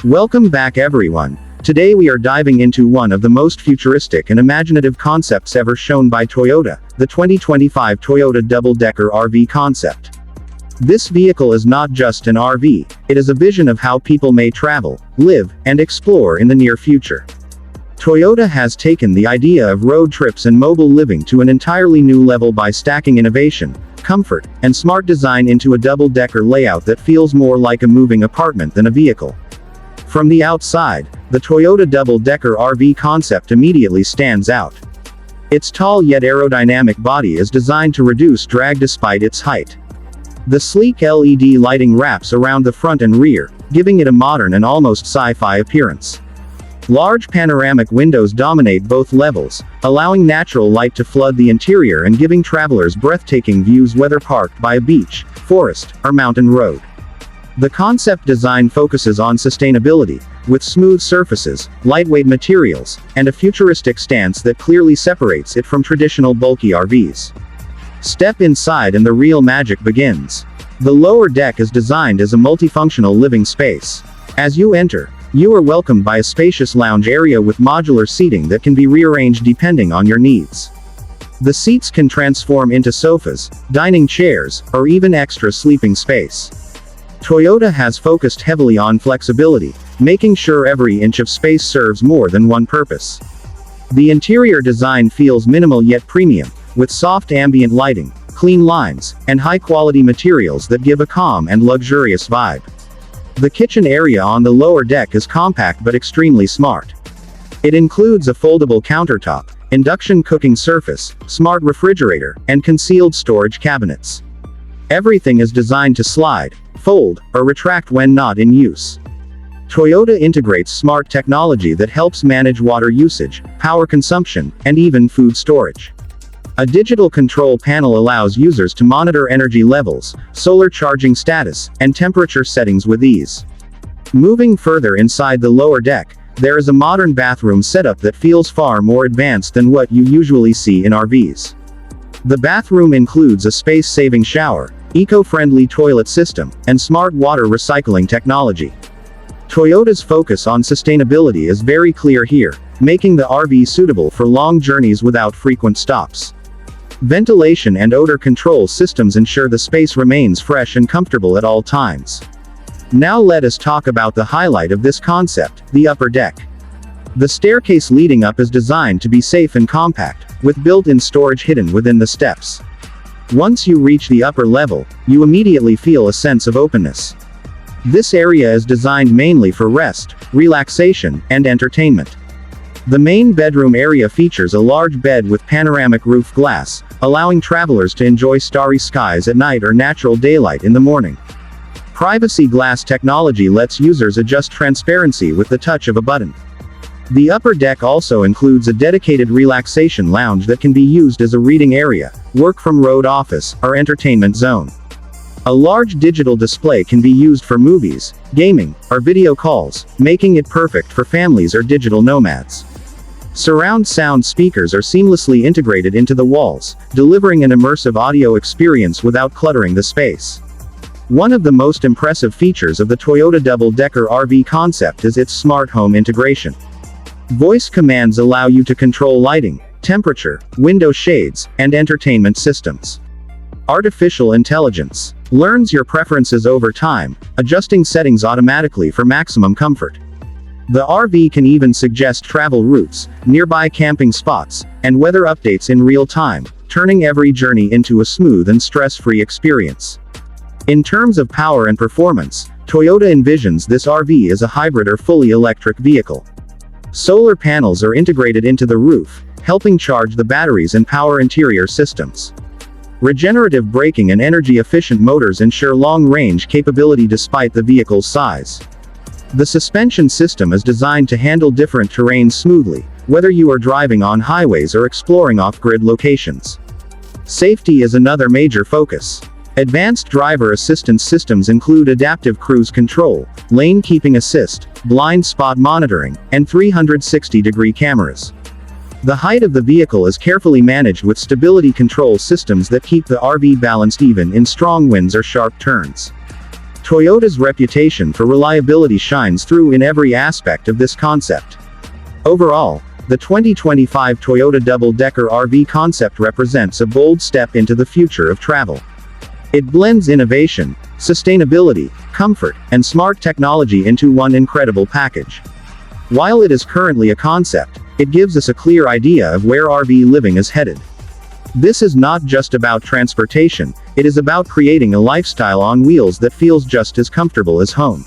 Welcome back everyone. Today we are diving into one of the most futuristic and imaginative concepts ever shown by Toyota, the 2025 Toyota double-decker RV concept. This vehicle is not just an RV, it is a vision of how people may travel, live, and explore in the near future. Toyota has taken the idea of road trips and mobile living to an entirely new level by stacking innovation, comfort, and smart design into a double-decker layout that feels more like a moving apartment than a vehicle. From the outside, the Toyota double-decker RV concept immediately stands out. Its tall yet aerodynamic body is designed to reduce drag despite its height. The sleek LED lighting wraps around the front and rear, giving it a modern and almost sci-fi appearance. Large panoramic windows dominate both levels, allowing natural light to flood the interior and giving travelers breathtaking views whether parked by a beach, forest, or mountain road. The concept design focuses on sustainability, with smooth surfaces, lightweight materials, and a futuristic stance that clearly separates it from traditional bulky RVs. Step inside and the real magic begins. The lower deck is designed as a multifunctional living space. As you enter, you are welcomed by a spacious lounge area with modular seating that can be rearranged depending on your needs. The seats can transform into sofas, dining chairs, or even extra sleeping space. Toyota has focused heavily on flexibility, making sure every inch of space serves more than one purpose. The interior design feels minimal yet premium, with soft ambient lighting, clean lines, and high-quality materials that give a calm and luxurious vibe. The kitchen area on the lower deck is compact but extremely smart. It includes a foldable countertop, induction cooking surface, smart refrigerator, and concealed storage cabinets. Everything is designed to slide, fold, or retract when not in use. Toyota integrates smart technology that helps manage water usage, power consumption, and even food storage. A digital control panel allows users to monitor energy levels, solar charging status, and temperature settings with ease. Moving further inside the lower deck, there is a modern bathroom setup that feels far more advanced than what you usually see in RVs. The bathroom includes a space-saving shower, eco-friendly toilet system, and smart water recycling technology. Toyota's focus on sustainability is very clear here, making the RV suitable for long journeys without frequent stops. Ventilation and odor control systems ensure the space remains fresh and comfortable at all times. Now let us talk about the highlight of this concept, the upper deck. The staircase leading up is designed to be safe and compact, with built-in storage hidden within the steps. Once you reach the upper level, you immediately feel a sense of openness. This area is designed mainly for rest, relaxation, and entertainment. The main bedroom area features a large bed with panoramic roof glass, allowing travelers to enjoy starry skies at night or natural daylight in the morning. Privacy glass technology lets users adjust transparency with the touch of a button. The upper deck also includes a dedicated relaxation lounge that can be used as a reading area, work from road office, or entertainment zone. A large digital display can be used for movies, gaming, or video calls, making it perfect for families or digital nomads. Surround sound speakers are seamlessly integrated into the walls, delivering an immersive audio experience without cluttering the space. One of the most impressive features of the Toyota double-decker RV concept is its smart home integration. Voice commands allow you to control lighting, temperature, window shades, and entertainment systems. Artificial intelligence learns your preferences over time, adjusting settings automatically for maximum comfort. The RV can even suggest travel routes, nearby camping spots, and weather updates in real time, turning every journey into a smooth and stress-free experience. In terms of power and performance, Toyota envisions this RV as a hybrid or fully electric vehicle. Solar panels are integrated into the roof, helping charge the batteries and power interior systems. Regenerative braking and energy-efficient motors ensure long-range capability despite the vehicle's size. The suspension system is designed to handle different terrains smoothly, whether you are driving on highways or exploring off-grid locations. Safety is another major focus. Advanced driver assistance systems include adaptive cruise control, lane keeping assist, blind spot monitoring, and 360-degree cameras. The height of the vehicle is carefully managed with stability control systems that keep the RV balanced even in strong winds or sharp turns. Toyota's reputation for reliability shines through in every aspect of this concept. Overall, the 2025 Toyota double-decker RV concept represents a bold step into the future of travel. It blends innovation, sustainability, comfort, and smart technology into one incredible package. While it is currently a concept, it gives us a clear idea of where RV living is headed. This is not just about transportation, it is about creating a lifestyle on wheels that feels just as comfortable as home.